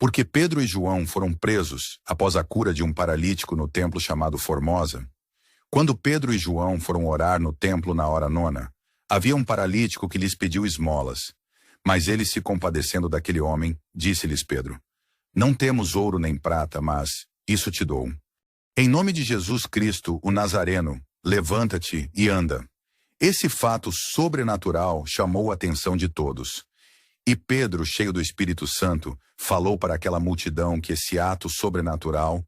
Porque Pedro e João foram presos após a cura de um paralítico no templo chamado Formosa. Quando Pedro e João foram orar no templo na hora nona, havia um paralítico que lhes pediu esmolas. Mas eles, se compadecendo daquele homem, disse-lhes Pedro: Não temos ouro nem prata, mas isso te dou. Em nome de Jesus Cristo, o Nazareno, levanta-te e anda. Esse fato sobrenatural chamou a atenção de todos. E Pedro, cheio do Espírito Santo, falou para aquela multidão que esse ato sobrenatural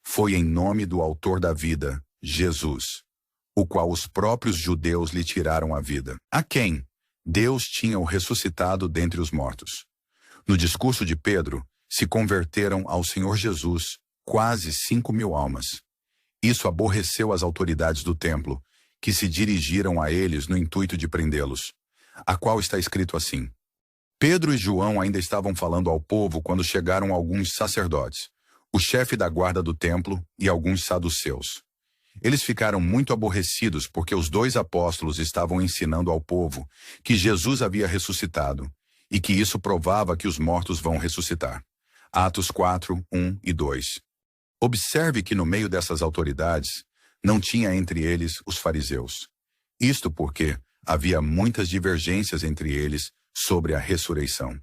foi em nome do autor da vida, Jesus, o qual os próprios judeus lhe tiraram a vida, a quem Deus tinha o ressuscitado dentre os mortos. No discurso de Pedro, se converteram ao Senhor Jesus quase 5.000 almas. Isso aborreceu as autoridades do templo, que se dirigiram a eles no intuito de prendê-los, a qual está escrito assim: Pedro e João ainda estavam falando ao povo quando chegaram alguns sacerdotes, o chefe da guarda do templo e alguns saduceus. Eles ficaram muito aborrecidos porque os 2 apóstolos estavam ensinando ao povo que Jesus havia ressuscitado e que isso provava que os mortos vão ressuscitar. Atos 4, 1 e 2. Observe que no meio dessas autoridades não tinha entre eles os fariseus. Isto porque havia muitas divergências entre eles sobre a ressurreição.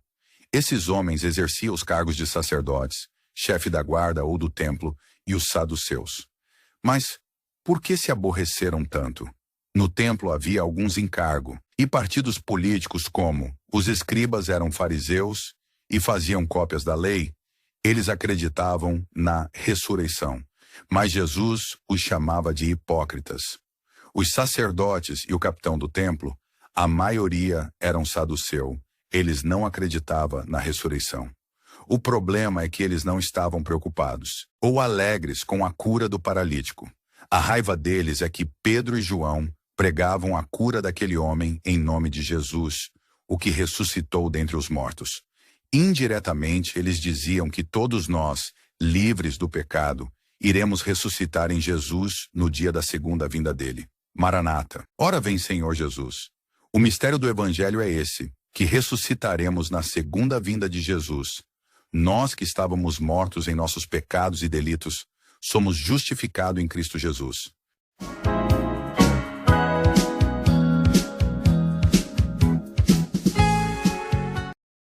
Esses homens exerciam os cargos de sacerdotes, chefe da guarda ou do templo e os saduceus. Mas por que se aborreceram tanto? No templo havia alguns encargos, e partidos políticos como os escribas eram fariseus e faziam cópias da lei. Eles acreditavam na ressurreição, mas Jesus os chamava de hipócritas. Os sacerdotes e o capitão do templo, a maioria eram saduceu. Eles não acreditavam na ressurreição. O problema é que eles não estavam preocupados ou alegres com a cura do paralítico. A raiva deles é que Pedro e João pregavam a cura daquele homem em nome de Jesus, o que ressuscitou dentre os mortos. Indiretamente, eles diziam que todos nós, livres do pecado, iremos ressuscitar em Jesus no dia da segunda vinda dele. Maranata. Ora vem, Senhor Jesus. O mistério do Evangelho é esse, que ressuscitaremos na segunda vinda de Jesus. Nós que estávamos mortos em nossos pecados e delitos, somos justificados em Cristo Jesus.